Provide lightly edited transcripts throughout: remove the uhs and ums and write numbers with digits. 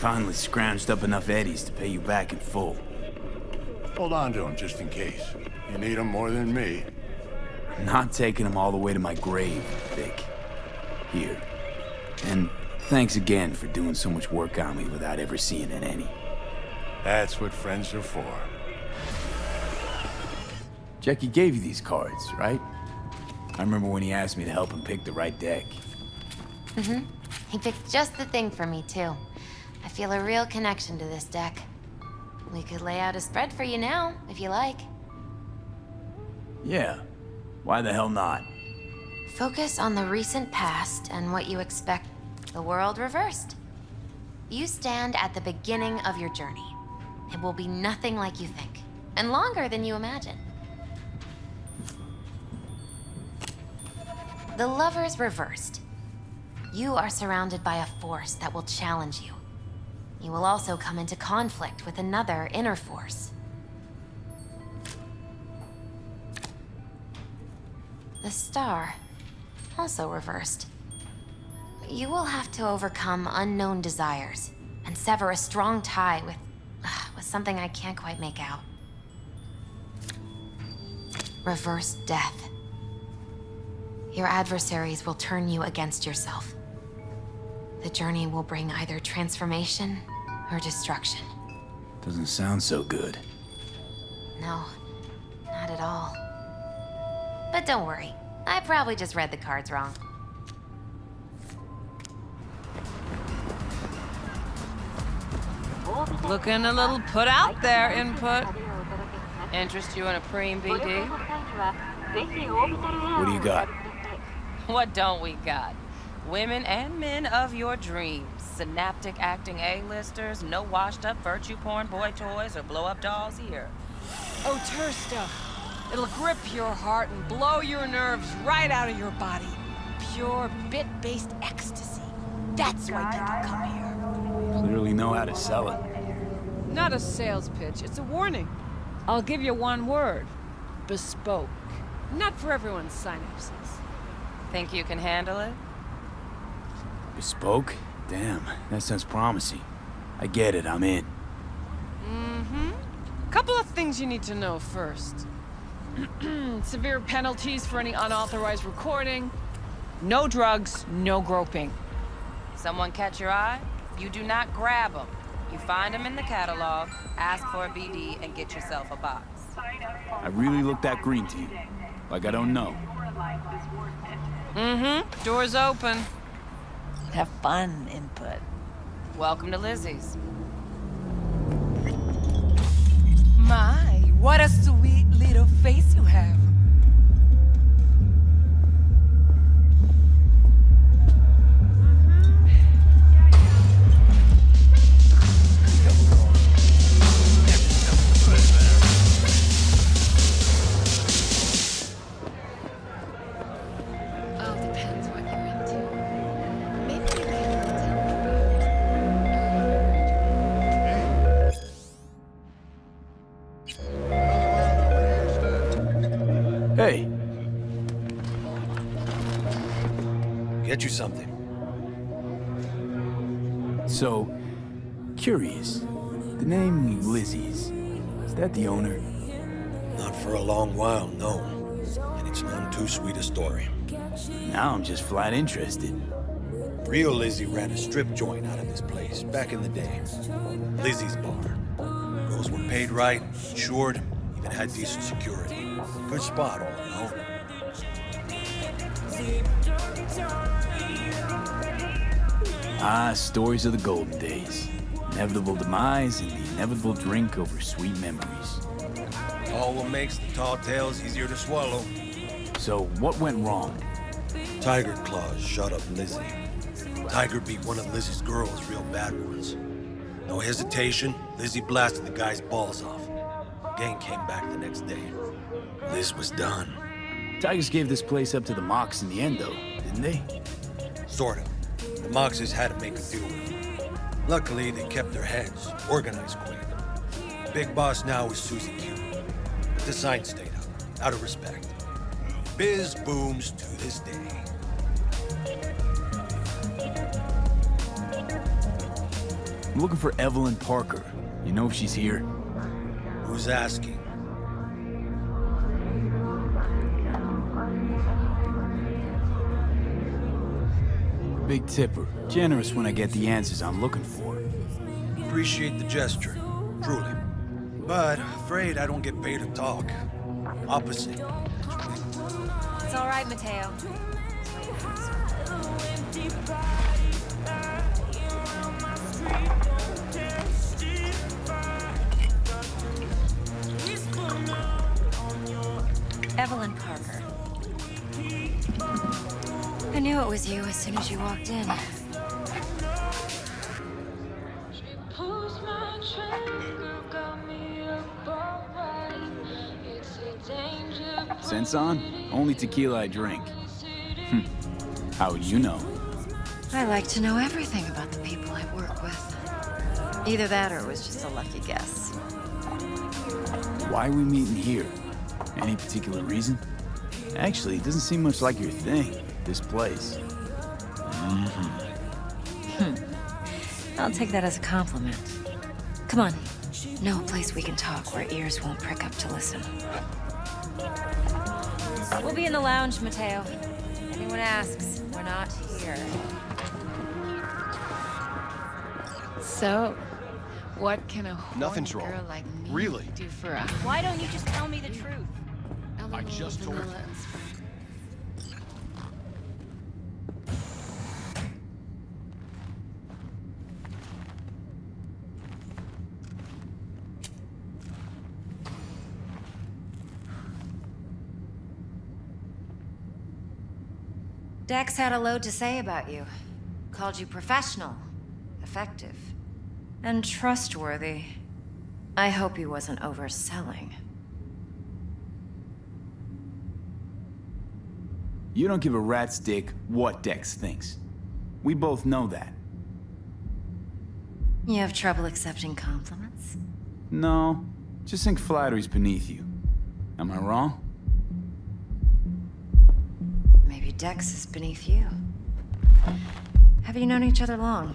Finally scrounged up enough eddies to pay you back in full. Hold on to them just in case. You need them more than me. I'm not taking them all the way to my grave, Vic. Here. And thanks again for doing so much work on me without ever seeing an any. That's what friends are for. Jackie gave you these cards, right? I remember when he asked me to help him pick the right deck. Mm-hmm. He picked just the thing for me, too. I feel a real connection to this deck. We could lay out a spread for you now, if you like. Yeah. Why the hell not? Focus on the recent past and what you expect the world reversed. You stand at the beginning of your journey. It will be nothing like you think, and longer than you imagine. The Lovers reversed. You are surrounded by a force that will challenge you. You will also come into conflict with another inner force. The Star, also reversed. You will have to overcome unknown desires and sever a strong tie with something I can't quite make out. Reverse death. Your adversaries will turn you against yourself. The journey will bring either transformation or destruction. Doesn't sound so good. No, not at all. But don't worry, I probably just read the cards wrong. Looking a little put out there, Input. Interest you in a preem, BD? What do you got? What don't we got? Women and men of your dreams. Synaptic acting A-listers, no washed-up virtue porn boy toys or blow-up dolls here. Auteur stuff. It'll grip your heart and blow your nerves right out of your body. Pure bit-based ecstasy. That's why people come here. Clearly know how to sell it. Not a sales pitch, it's a warning. I'll give you one word. Bespoke. Not for everyone's synapses. Think you can handle it? Bespoke? Damn, that sounds promising. I get it, I'm in. Mm-hmm. Couple of things you need to know first. Severe penalties for any unauthorized recording. No drugs, no groping. Someone catch your eye? You do not grab them. You find them in the catalog, ask for a BD, and get yourself a box. I really look that green to you. Like I don't know. Mm-hmm. Door's open. Have fun, Input. Welcome to Lizzie's. My, what a sweet little face you have. Hey. Get you something. So, curious. The name Lizzie's, is that the owner? Not for a long while, no. And it's none too sweet a story. Now I'm just flat interested. Real Lizzie ran a strip joint out of this place back in the day. Lizzie's Bar. Girls were paid right, insured, even had decent security. Good spot, all in all. Ah, stories of the golden days. Inevitable demise and the inevitable drink over sweet memories. All what makes the tall tales easier to swallow. So, what went wrong? Tiger Claws shot up Lizzie. Tiger beat one of Lizzie's girls real bad once. No hesitation, Lizzie blasted the guy's balls off. Gang came back the next day. Liz was done. Tigers gave this place up to the Mox in the end, though, didn't they? Sort of. The Moxes had to make a deal with them. Luckily, they kept their heads, organized quick. Big boss now is Susie Q. But the sign stayed up, out of respect. Biz booms to this day. I'm looking for Evelyn Parker. You know if she's here? Who's asking? Big tipper. Generous when I get the answers I'm looking for. Appreciate the gesture, truly. But afraid I don't get paid to talk. Opposite. It's all right, Mateo. Evelyn Parker. I knew it was you as soon as you walked in. Sense on? Only tequila I drink. How would you know? I like to know everything about the people I work with. Either that or it was just a lucky guess. Why are we meeting here? Any particular reason? Actually, it doesn't seem much like your thing, this place. I'll take that as a compliment. Come on. No place we can talk where ears won't prick up to listen. We'll be in the lounge, Mateo. Anyone asks, we're not here. So, what can a horny Nothing's wrong. girl like me Really? do for a Why don't you just tell me the truth? I just told you. Dex had a load to say about you. Called you professional, effective, and trustworthy. I hope he wasn't overselling. You don't give a rat's dick what Dex thinks. We both know that. You have trouble accepting compliments? No, just think flattery's beneath you. Am I wrong? Maybe Dex is beneath you. Have you known each other long?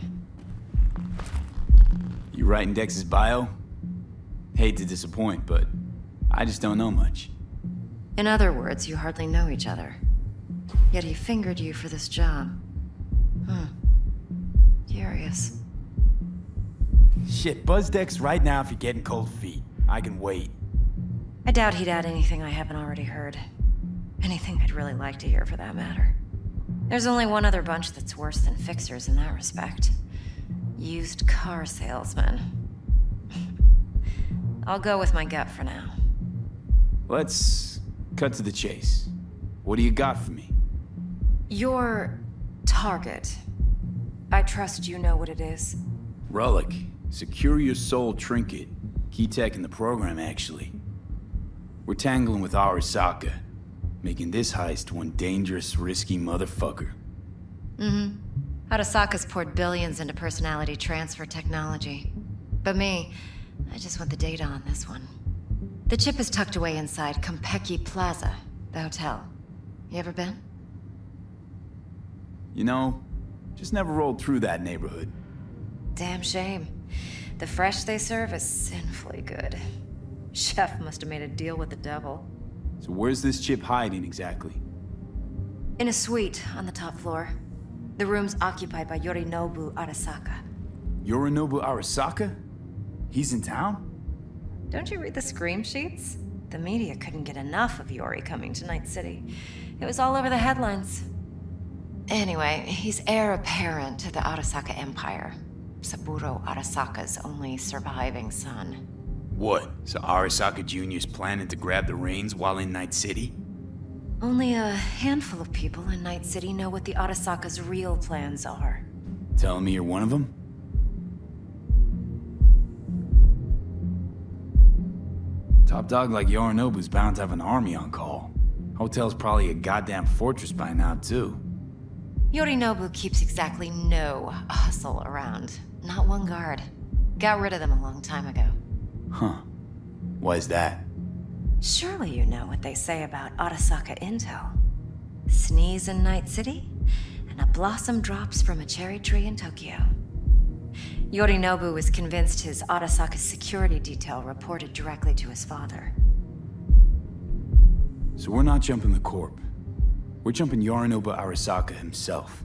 You writing Dex's bio? Hate to disappoint, but I just don't know much. In other words, you hardly know each other. Yet he fingered you for this job. Curious. Shit, buzz Dex right now if you're getting cold feet. I can wait. I doubt he'd add anything I haven't already heard. Anything I'd really like to hear, for that matter. There's only one other bunch that's worse than fixers in that respect. Used car salesmen. I'll go with my gut for now. Let's cut to the chase. What do you got for me? Your target. I trust you know what it is. Relic. Secure your soul trinket. Key tech in the program, actually. We're tangling with Arasaka, making this heist one dangerous, risky motherfucker. Arasaka's poured billions into personality transfer technology. But me, I just want the data on this one. The chip is tucked away inside Kompeki Plaza, the hotel. You ever been? You know, just never rolled through that neighborhood. Damn shame. The fresh they serve is sinfully good. Chef must have made a deal with the devil. So where's this chip hiding exactly? In a suite on the top floor. The room's occupied by Yorinobu Arasaka. Yorinobu Arasaka? He's in town? Don't you read the scream sheets? The media couldn't get enough of Yori coming to Night City. It was all over the headlines. Anyway, he's heir apparent to the Arasaka Empire. Saburo Arasaka's only surviving son. What? So Arasaka Jr.'s planning to grab the reins while in Night City? Only a handful of people in Night City know what the Arasaka's real plans are. Telling me you're one of them? Top dog like Yorinobu's bound to have an army on call. Hotel's probably a goddamn fortress by now, too. Yorinobu keeps exactly no hustle around. Not one guard. Got rid of them a long time ago. Huh. Why is that? Surely you know what they say about Arasaka intel. Sneeze in Night City, and a blossom drops from a cherry tree in Tokyo. Yorinobu was convinced his Arasaka security detail reported directly to his father. So we're not jumping the Corp. We're jumping Yorinobu Arasaka himself.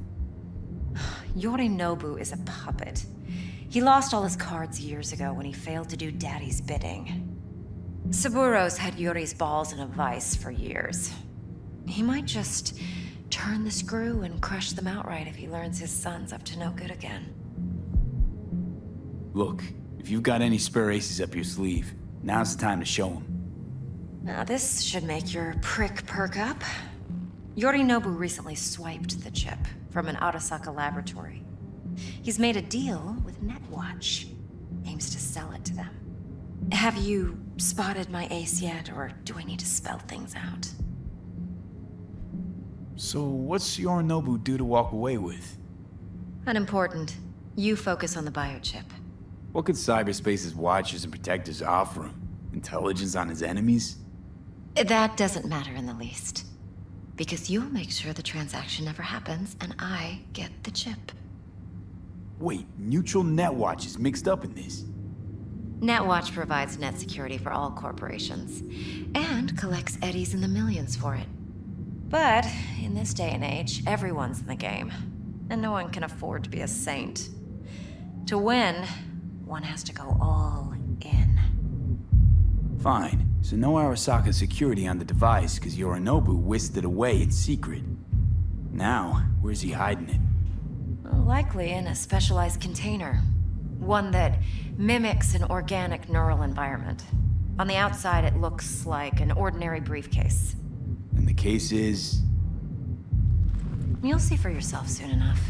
Yorinobu is a puppet. He lost all his cards years ago when he failed to do Daddy's bidding. Saburo's had Yuri's balls in a vice for years. He might just turn the screw and crush them outright if he learns his son's up to no good again. Look, if you've got any spare aces up your sleeve, now's the time to show them. Now this should make your prick perk up. Yorinobu recently swiped the chip from an Arasaka laboratory. He's made a deal with Netwatch. Aims to sell it to them. Have you spotted my ace yet, or do I need to spell things out? So what's Yorinobu due to walk away with? Unimportant. You focus on the biochip. What could cyberspace's watchers and protectors offer him? Intelligence on his enemies? That doesn't matter in the least. Because you'll make sure the transaction never happens, and I get the chip. Wait, Neutral Netwatch is mixed up in this. Netwatch provides net security for all corporations, and collects eddies in the millions for it. But in this day and age, everyone's in the game, and no one can afford to be a saint. To win, one has to go all in. Fine, so no Arasaka security on the device because Yorinobu whisked it away in secret. Now, where's he hiding it? Likely in a specialized container. One that mimics an organic neural environment. On the outside, it looks like an ordinary briefcase. And the case is... You'll see for yourself soon enough.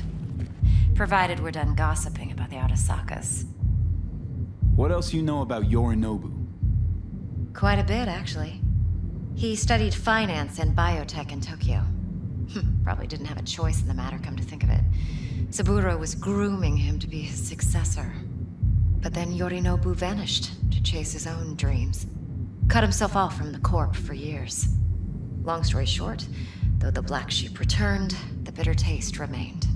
Provided we're done gossiping about the Arasakas. What else you know about Yorinobu? Quite a bit, actually. He studied finance and biotech in Tokyo. Probably didn't have a choice in the matter, come to think of it. Saburo was grooming him to be his successor. But then Yorinobu vanished to chase his own dreams. Cut himself off from the Corp for years. Long story short, though the black sheep returned, the bitter taste remained.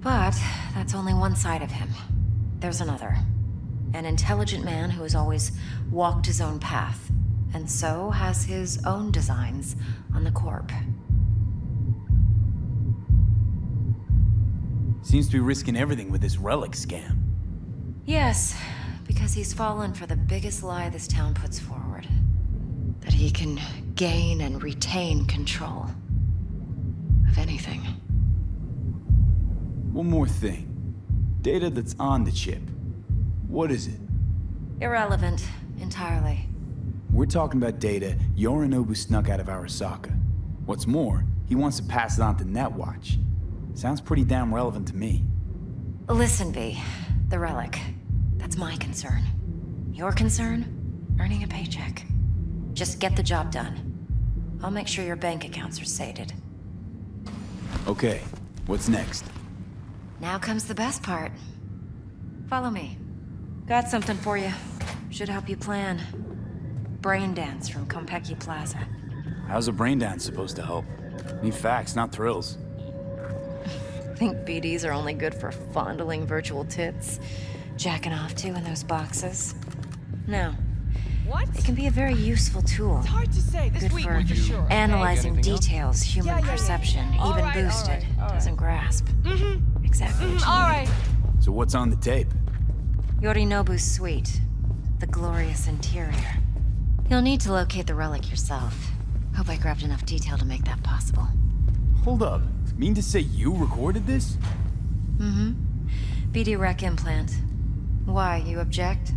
But that's only one side of him. There's another. An intelligent man who has always walked his own path, and so has his own designs on the Corp. Seems to be risking everything with this relic scam. Yes, because he's fallen for the biggest lie this town puts forward. That he can gain and retain control of anything. One more thing. Data that's on the chip. What is it? Irrelevant, entirely. We're talking about data Yorinobu snuck out of Arasaka. What's more, he wants to pass it on to Netwatch. Sounds pretty damn relevant to me. Listen, V. The relic. That's my concern. Your concern? Earning a paycheck. Just get the job done. I'll make sure your bank accounts are sated. Okay, what's next? Now comes the best part. Follow me. Got something for you. Should help you plan. Brain dance from Konpeki Plaza. How's a brain dance supposed to help? Need facts, not thrills. Think BDs are only good for fondling virtual tits? Jacking off to in those boxes? No. What? It can be a very useful tool. It's hard to say. This Good week for for sure. analyzing Anything else? details human Yeah. perception, All even right, all boosted, right, all right. doesn't grasp. Exactly what you All need. right. So what's on the tape? Yorinobu's suite. The glorious interior. You'll need to locate the relic yourself. Hope I grabbed enough detail to make that possible. Hold up. Mean to say you recorded this? BD rec implant. Why, you object?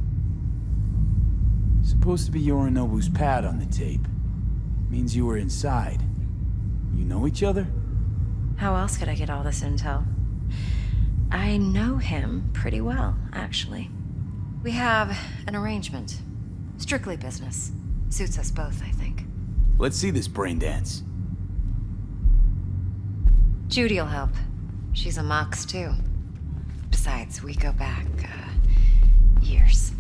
Supposed to be Yorinobu's pad on the tape. Means you were inside. You know each other? How else could I get all this intel? I know him pretty well, actually. We have an arrangement. Strictly business. Suits us both, I think. Let's see this brain dance. Judy'll help. She's a Mox, too. Besides, we go back, years.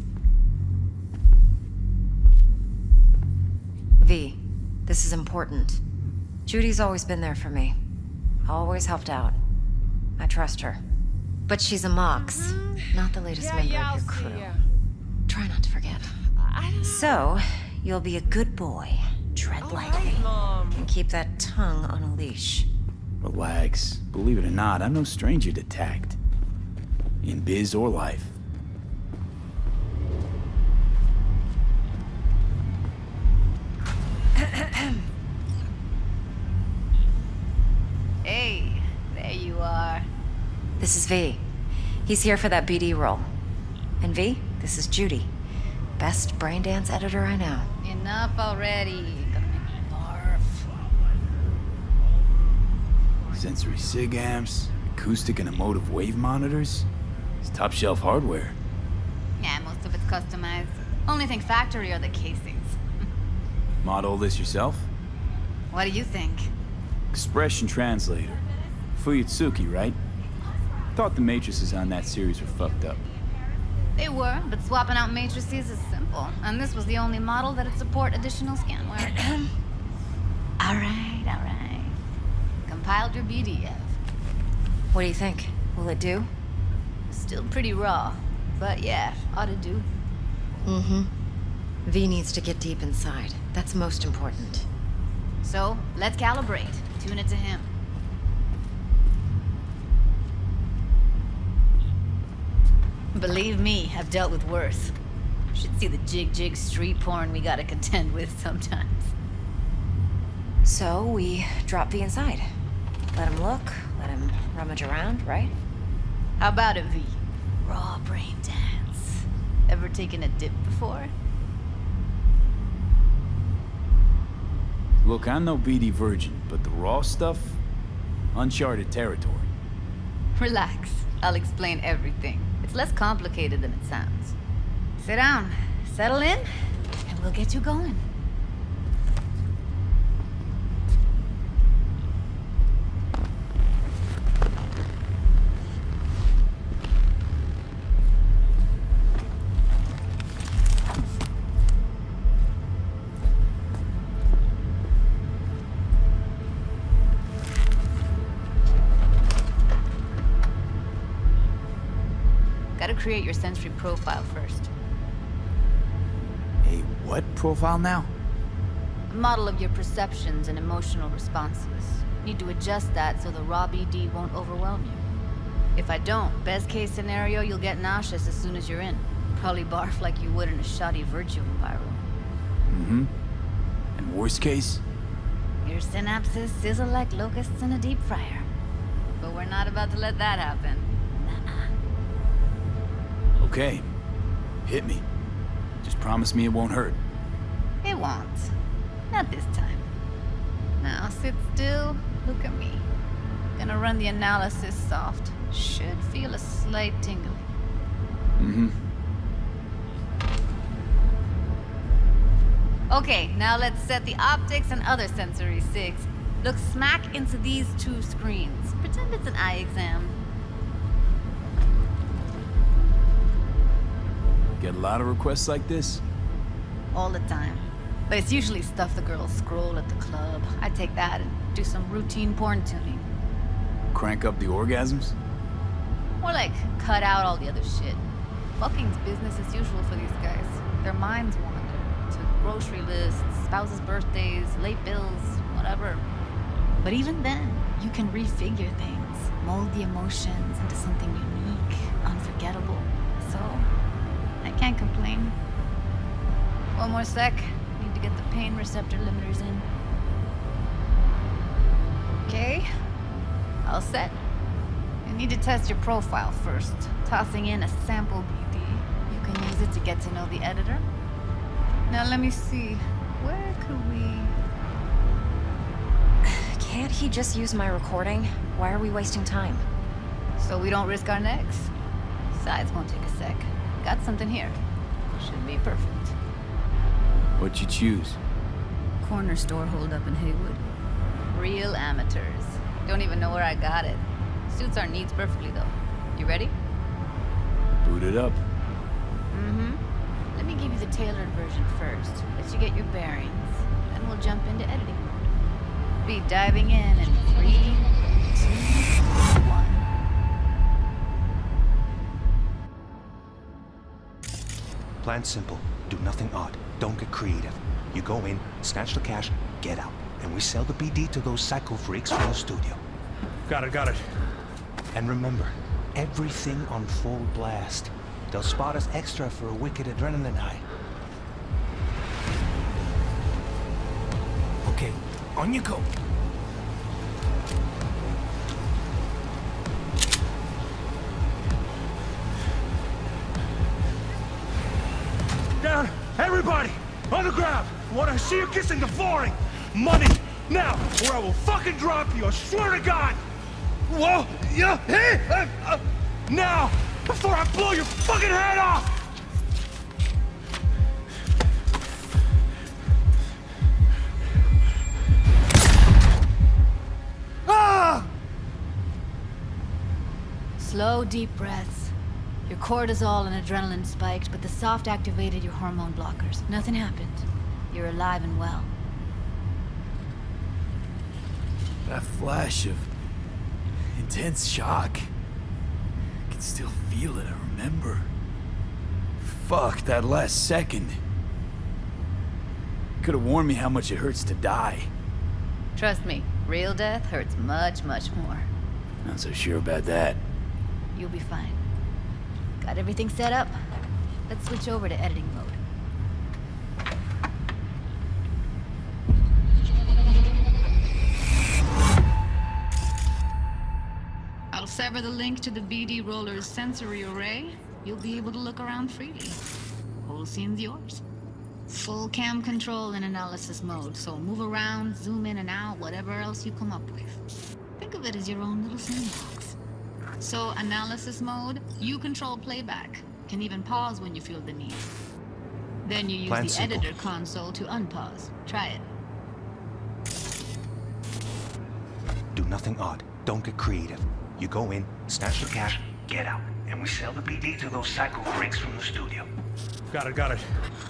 V, this is important. Judy's always been there for me. Always helped out. I trust her. But she's a Mox, not the latest member of I'll your see crew. ya. Try not to forget. So, you'll be a good boy, tread lightly, Mom. and keep that tongue on a leash. Relax. Believe it or not, I'm no stranger to tact. In biz or life. Hey, there you are. This is V. He's here for that BD role. And V, this is Judy. Best braindance editor I know. Enough already. Gonna make me barf. Sensory SIG amps, acoustic and emotive wave monitors. It's top shelf hardware. Yeah, most of it's customized. Only thing factory are the casings. Model this yourself? What do you think? Expression translator. Fuyutsuki, right? Thought the matrices on that series were fucked up. They were, but swapping out matrices is simple. And this was the only model that'd support additional scanware. Alright. Compiled your BDF. What do you think? Will it do? Still pretty raw. But yeah, ought to do. Mm-hmm. V needs to get deep inside. That's most important. So, let's calibrate. Tune it to him. Believe me, I've dealt with worse. Should see the jig street porn we gotta contend with sometimes. So, we drop V inside. Let him look, let him rummage around, right? How about it, V? Raw brain dance. Ever taken a dip before? Look, I'm no BD virgin, but the raw stuff, uncharted territory. Relax. I'll explain everything. It's less complicated than it sounds. Sit down, settle in, and we'll get you going. Gotta create your sensory profile first. A what profile now? A model of your perceptions and emotional responses. Need to adjust that so the raw BD won't overwhelm you. If I don't, best case scenario, you'll get nauseous as soon as you're in. Probably barf like you would in a shoddy Virtue environment. Mm-hmm. And worst case? Your synapses sizzle like locusts in a deep fryer. But we're not about to let that happen. Okay. Hit me. Just promise me it won't hurt. It won't. Not this time. Now sit still, look at me. Gonna run the analysis soft. Should feel a slight tingling. Mm-hmm. Okay, now let's set the optics and other sensory SIGs. Look smack into these two screens. Pretend it's an eye exam. Get a lot of requests like this? All the time. But it's usually stuff the girls scroll at the club. I take that and do some routine porn tuning. Crank up the orgasms? More like cut out all the other shit. Fucking's business as usual for these guys. Their minds wander to grocery lists, spouses' birthdays, late bills, whatever. But even then, you can refigure things, mold the emotions into something unique, unforgettable. So, I can't complain. One more sec. Need to get the pain receptor limiters in. Okay. All set. You need to test your profile first. Tossing in a sample BD. You can use it to get to know the editor. Now let me see. Where could we... Can't he just use my recording? Why are we wasting time? So we don't risk our necks. Besides, won't take a sec. Got something here. Should be perfect. What'd you choose? Corner store holdup in Haywood. Real amateurs. Don't even know where I got it. Suits our needs perfectly, though. You ready? Boot it up. Mm-hmm. Let me give you the tailored version first. Let you get your bearings. Then we'll jump into editing mode. Be diving in 3, 2, 1. Plan's simple. Do nothing odd. Don't get creative. You go in, snatch the cash, get out. And we sell the BD to those psycho freaks from the studio. Got it. And remember, everything on full blast. They'll spot us extra for a wicked adrenaline high. Okay, on you go. Down! Everybody! On the ground! Want to see you kissing the flooring! Money! Now! Or I will fucking drop you! I swear to God! Whoa! Yeah! Hey! Now! Before I blow your fucking head off! Ah! Slow, deep breaths. Your cortisol and adrenaline spiked, but the soft activated your hormone blockers. Nothing happened. You're alive and well. That flash of intense shock. I can still feel it, I remember. Fuck, that last second. Could have warned me how much it hurts to die. Trust me, real death hurts much, much more. Not so sure about that. You'll be fine. Got everything set up? Let's switch over to editing mode. I'll sever the link to the BD Roller's sensory array. You'll be able to look around freely. Whole scene's yours. Full cam control in analysis mode, so move around, zoom in and out, whatever else you come up with. Think of it as your own little sandbox. So, analysis mode, you control playback. Can even pause when you feel the need. Then you use Plan the simple. editor console to unpause. Try it. Do nothing odd. Don't get creative. You go in, snatch the cash, get out. And we sell the BD to those psycho freaks from the studio. Got it.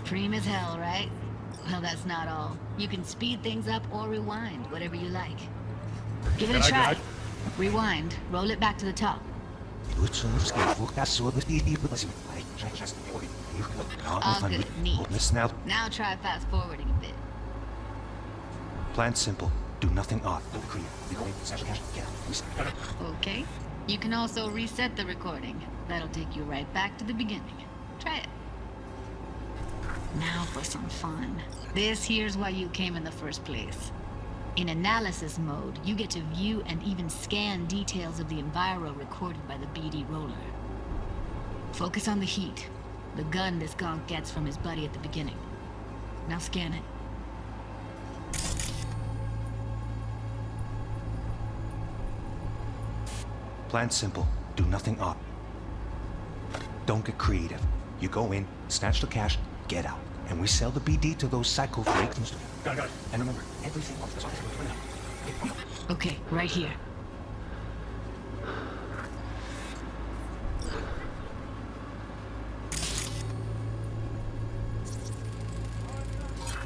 Cream as hell, right? Well, that's not all. You can speed things up or rewind, whatever you like. Give it a try. Rewind. Roll it back to the top. All good. Neat. Now try fast forwarding a bit. Plan simple. Do nothing odd. Okay. You can also reset the recording. That'll take you right back to the beginning. Try it. Now for some fun. This here's why you came in the first place. In analysis mode, you get to view and even scan details of the enviro recorded by the BD Roller. Focus on the heat, the gun this gonk gets from his buddy at the beginning. Now scan it. Plan simple. Do nothing odd. Don't get creative. You go in, snatch the cash, get out. And we sell the BD to those psycho freaks. Got it. And remember, everything off the side. Okay, right here.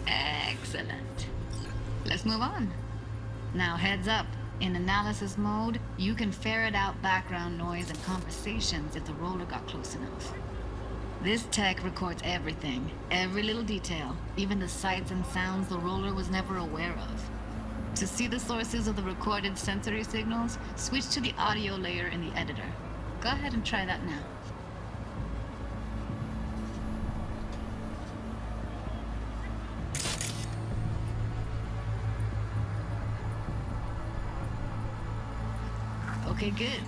Excellent. Let's move on. Now heads up. In analysis mode, you can ferret out background noise and conversations if the roller got close enough. This tech records everything, every little detail, even the sights and sounds the roller was never aware of. To see the sources of the recorded sensory signals, switch to the audio layer in the editor. Go ahead and try that now. Okay, good.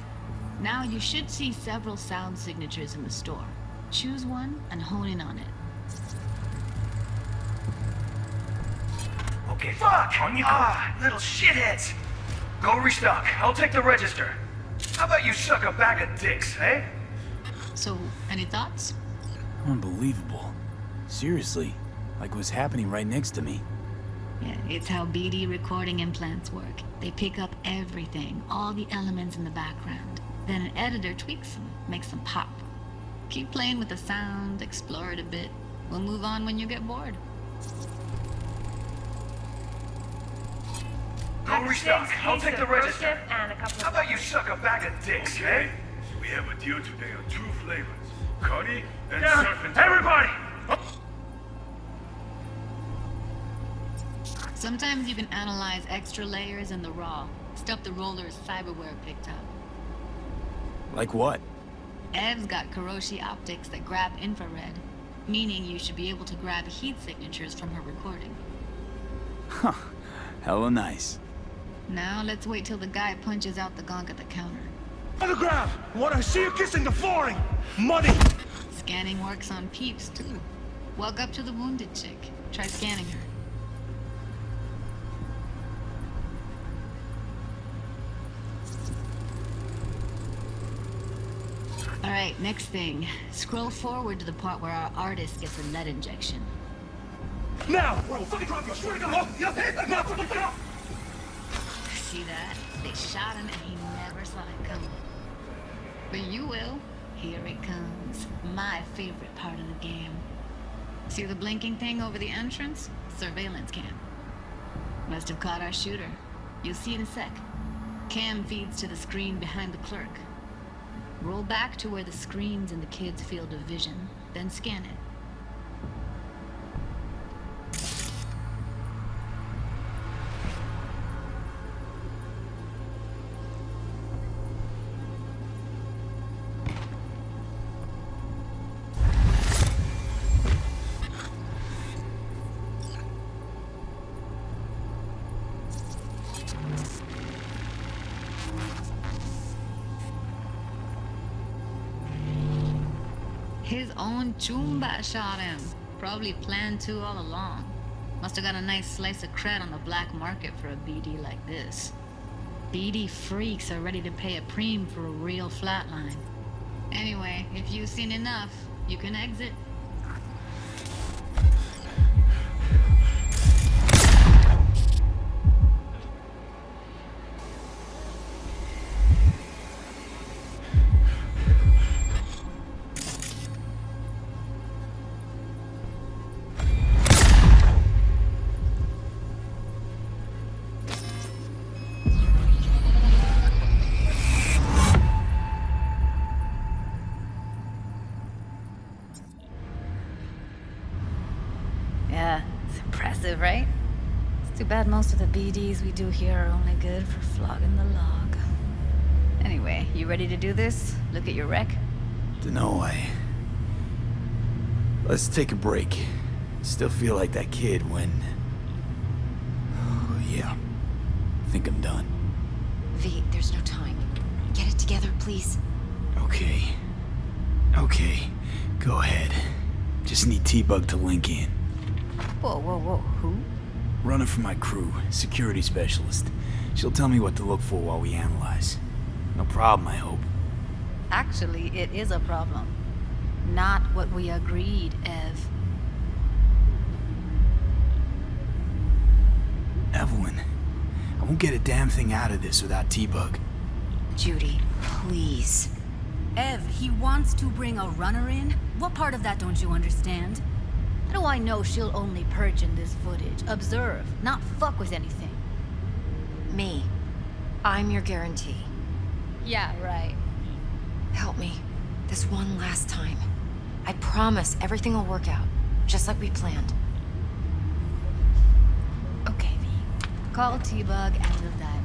Now you should see several sound signatures in the store. Choose one and hone in on it. Okay, fuck! On you go. Little shitheads! Go restock. I'll take the register. How about you suck a bag of dicks, eh? So, any thoughts? Unbelievable. Seriously, like what's happening right next to me. Yeah, it's how BD recording implants work. They pick up everything, all the elements in the background. Then an editor tweaks them, makes them pop. Keep playing with the sound, explore it a bit. We'll move on when you get bored. Go restock. I'll take the register. How about you suck a bag of dicks, eh? We have a deal today on 2 flavors. Curry and Yeah, surf and everybody! Sometimes you can analyze extra layers in the raw. Stuff the roller's cyberware picked up. Like what? Ev's got Kiroshi optics that grab infrared, meaning you should be able to grab heat signatures from her recording. Huh. Hella nice. Now let's wait till the guy punches out the gong at the counter. On the ground! What I see you kissing the flooring! Money! Scanning works on peeps, too. Walk up to the wounded chick. Try scanning her. Alright, next thing. Scroll forward to the part where our artist gets a lead injection. Now! Bro, fucking drop you! I swear to God! Oh, yeah, now, now! See that? They shot him and he never saw it coming. But you will. Here it comes. My favorite part of the game. See the blinking thing over the entrance? Surveillance cam. Must have caught our shooter. You'll see in a sec. Cam feeds to the screen behind the clerk. Roll back to where the screen's in the kid's field of vision, then scan it. His own Chumba shot him. Probably planned to all along. Must have got a nice slice of cred on the black market for a BD like this. BD freaks are ready to pay a preem for a real flatline. Anyway, if you've seen enough, you can exit. Yeah, it's impressive, right? It's too bad most of the BDs we do here are only good for flogging the log. Anyway, you ready to do this? Look at your wreck? Dunno, Let's take a break. Still feel like that kid when... Oh, yeah. Think I'm done. V, there's no time. Get it together, please. Okay. Okay. Go ahead. Just need T-Bug to link in. Whoa, whoa, whoa, who? Running for my crew, security specialist. She'll tell me what to look for while we analyze. No problem, I hope. Actually, it is a problem. Not what we agreed, Ev. Evelyn, I won't get a damn thing out of this without T-Bug. Judy, please. Ev, he wants to bring a runner in? What part of that don't you understand? How do I know she'll only perch in this footage? Observe, not fuck with anything. Me. I'm your guarantee. Yeah, right. Help me. This one last time. I promise everything will work out, just like we planned. Okay, V. Call T-Bug and we'll dive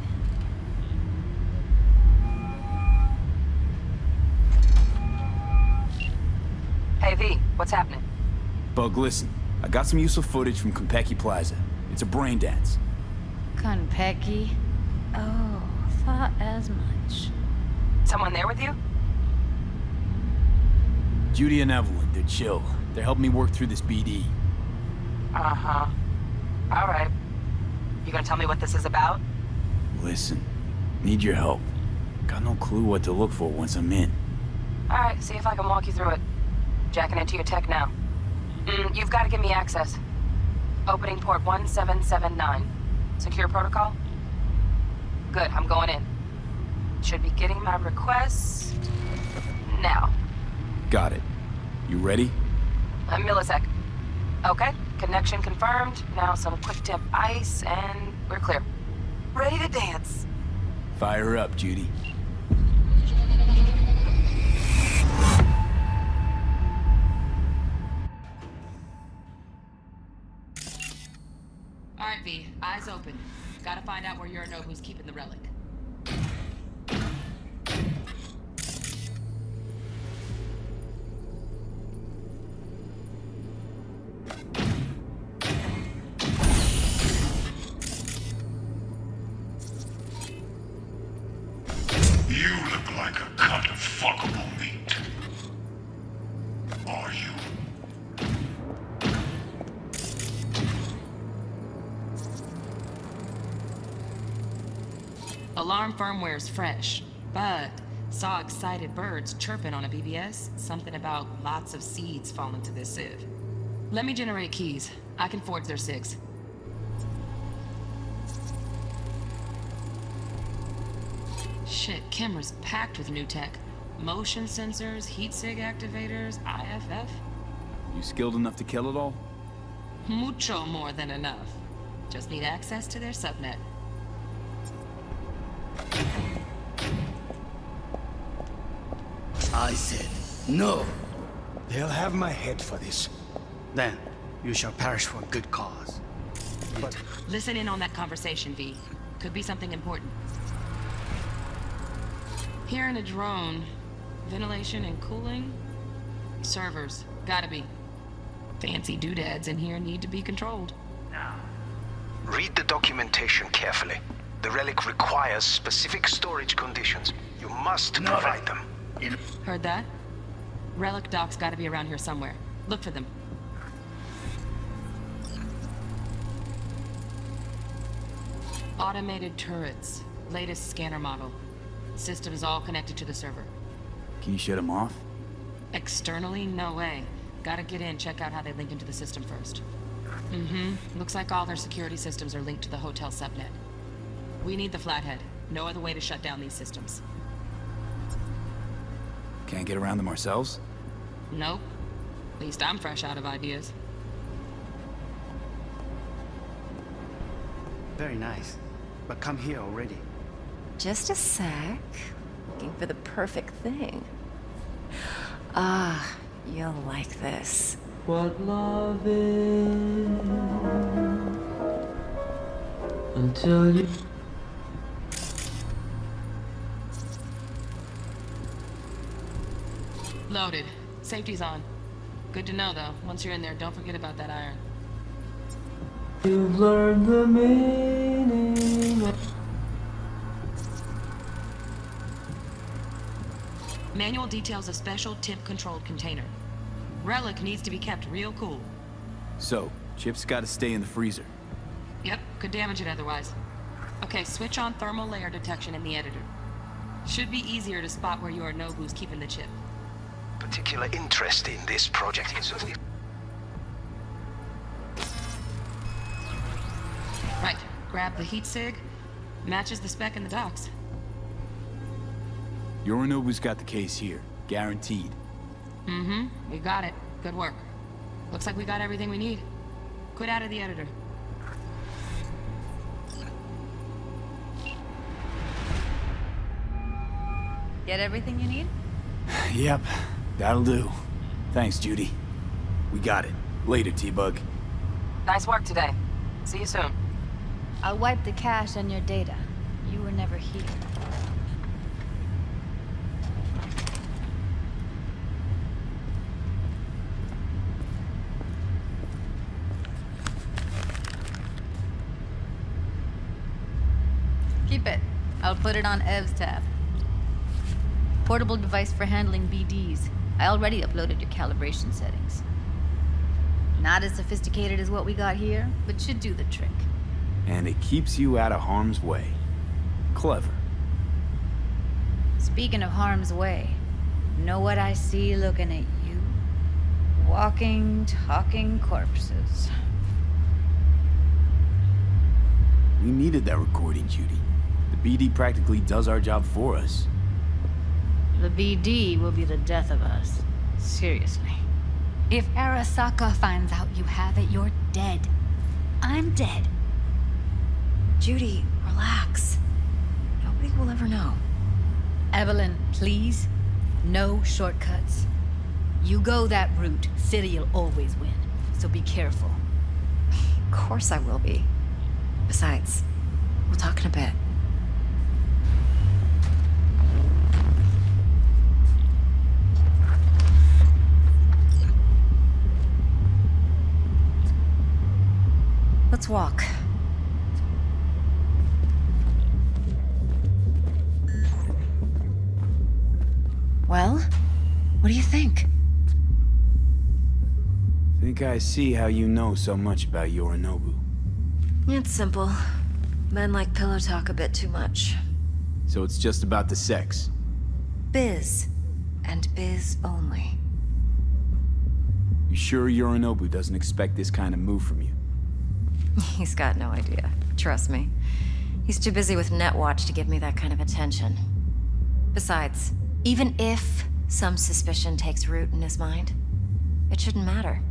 in. Hey, V, what's happening? Bug, listen. I got some useful footage from Konpeki Plaza. It's a brain dance. Konpeki? Oh, thought as much. Someone there with you? Judy and Evelyn, they're chill. They're helping me work through this BD. Uh-huh. All right. You gonna tell me what this is about? Listen, need your help. Got no clue what to look for once I'm in. All right, see if I can walk you through it. Jacking into your tech now. You've got to give me access. Opening port 1779. Secure protocol? Good, I'm going in. Should be getting my request now. Got it. You ready? A millisec. Okay, connection confirmed. Now some quick tip ice, and we're clear. Ready to dance. Fire up, Judy. Eyes open. Gotta find out where Yorinobu's keeping the relic. You look like a cut of fuckable meat. Are you? Alarm firmware's fresh, but saw excited birds chirping on a BBS. Something about lots of seeds falling to this sieve. Let me generate keys. I can forge their SIGs. Shit, camera's packed with new tech. Motion sensors, heat sig activators, IFF. You skilled enough to kill it all? Mucho more than enough. Just need access to their subnet. I said no. They'll have my head for this. Then you shall perish for a good cause. But Listen in on that conversation, V. Could be something important. Hearing a drone. Ventilation and cooling? Servers. Gotta be. Fancy doodads in here need to be controlled. Read the documentation carefully. The relic requires specific storage conditions. You must provide them. Heard that? Relic docs gotta be around here somewhere. Look for them. Automated turrets. Latest scanner model. Systems all connected to the server. Can you shut them off? Externally, no way. Gotta get in, check out how they link into the system first. Looks like all their security systems are linked to the hotel subnet. We need the flathead. No other way to shut down these systems. Can't get around them ourselves? Nope. At least I'm fresh out of ideas. Very nice. But come here already. Just a sec. Looking for the perfect thing. Ah, you'll like this. What love is until you. Loaded. Safety's on. Good to know, though. Once you're in there, don't forget about that iron. You've learned the meaning of. Manual details a special temp-controlled container. Relic needs to be kept real cool. So, Chip's gotta stay in the freezer. Yep, could damage it otherwise. Okay, switch on thermal layer detection in the editor. Should be easier to spot where Yorinobu's keeping the chip. Particular interest in this project is Right, grab the heat sig. Matches the spec in the docs. Yorinobu's got the case here. Guaranteed. We got it. Good work. Looks like we got everything we need. Quit out of the editor. Get everything you need? Yep, that'll do. Thanks, Judy. We got it. Later, T-Bug. Nice work today. See you soon. I'll wipe the cache and your data. You were never here. Keep it. I'll put it on Ev's tab. Portable device for handling BDs. I already uploaded your calibration settings. Not as sophisticated as what we got here, but should do the trick. And it keeps you out of harm's way. Clever. Speaking of harm's way, know what I see looking at you? Walking, talking corpses. We needed that recording, Judy. The BD practically does our job for us. The BD will be the death of us. Seriously. If Arasaka finds out you have it, you're dead. I'm dead. Judy, relax. Nobody will ever know. Evelyn, please. No shortcuts. You go that route, City'll always win. So be careful. Of course I will be. Besides, we'll talk in a bit. Let's walk. Well, what do you think? Think I see how you know so much about Yorinobu. It's simple. Men like pillow talk a bit too much. So it's just about the sex. Biz. And biz only. You sure Yorinobu doesn't expect this kind of move from you? He's got no idea. Trust me. He's too busy with Netwatch to give me that kind of attention. Besides, even if some suspicion takes root in his mind, it shouldn't matter.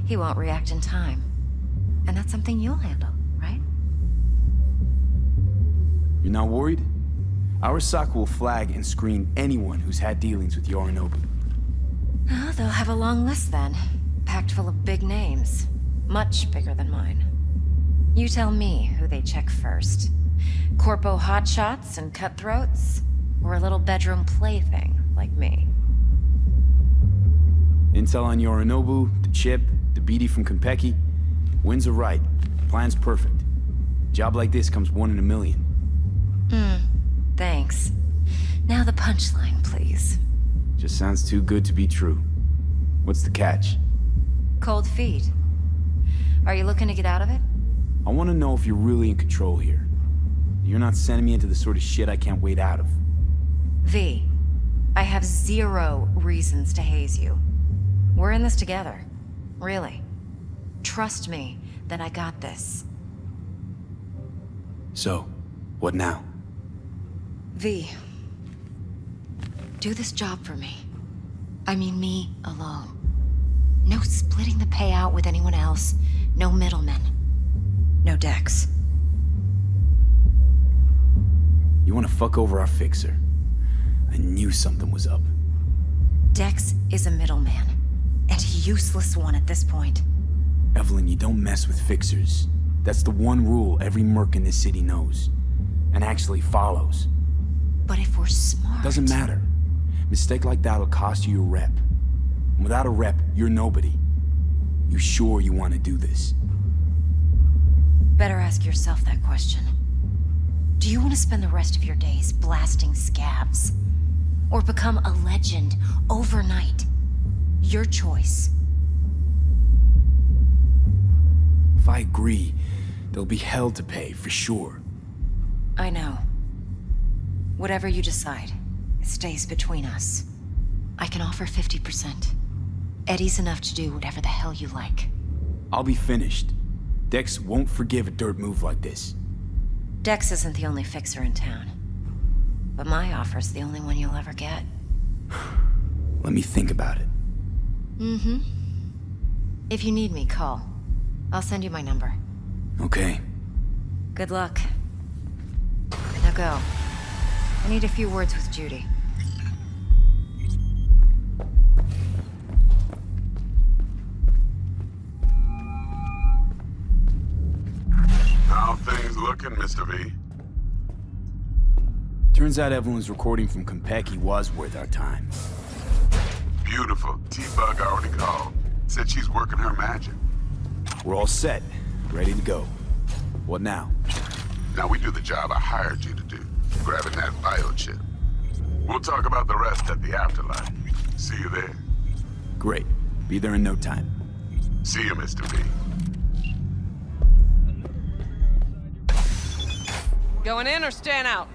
He won't react in time. And that's something you'll handle, right? You're not worried? Arasaka will flag and screen anyone who's had dealings with Yorinobu. Oh, they'll have a long list then. Packed full of big names. Much bigger than mine. You tell me who they check first. Corpo hotshots and cutthroats? Or a little bedroom plaything like me? Intel on Yorinobu, the chip, the BD from Konpeki. Winds are right. Plan's perfect. Job like this comes 1 in a million. Thanks. Now the punchline, please. Just sounds too good to be true. What's the catch? Cold feet. Are you looking to get out of it? I want to know if you're really in control here. You're not sending me into the sort of shit I can't wait out of. V, I have 0 reasons to haze you. We're in this together. Really. Trust me that I got this. So, what now? V, do this job for me. I mean me alone. No splitting the payout with anyone else. No middlemen. No Dex. You want to fuck over our fixer? I knew something was up. Dex is a middleman. And a useless one at this point. Evelyn, you don't mess with fixers. That's the one rule every merc in this city knows. And actually follows. But if we're smart... Doesn't matter. Mistake like that'll cost you your rep. And without a rep, you're nobody. You sure you want to do this? Better ask yourself that question. Do you want to spend the rest of your days blasting scabs? Or become a legend overnight? Your choice. If I agree, there'll be hell to pay, for sure. I know. Whatever you decide, it stays between us. I can offer 50%. Eddie's enough to do whatever the hell you like. I'll be finished. Dex won't forgive a dirt move like this. Dex isn't the only fixer in town. But my offer's the only one you'll ever get. Let me think about it. If you need me, call. I'll send you my number. Okay. Good luck. Now go. I need a few words with Judy. How things looking, Mr. V? Turns out Evelyn's recording from Konpeki was worth our time. Beautiful. T-Bug already called. Said she's working her magic. We're all set. Ready to go. What now? Now we do the job I hired you to do. Grabbing that biochip. We'll talk about the rest at the afterlife. See you there. Great. Be there in no time. See you, Mr. V. Going in or staying out?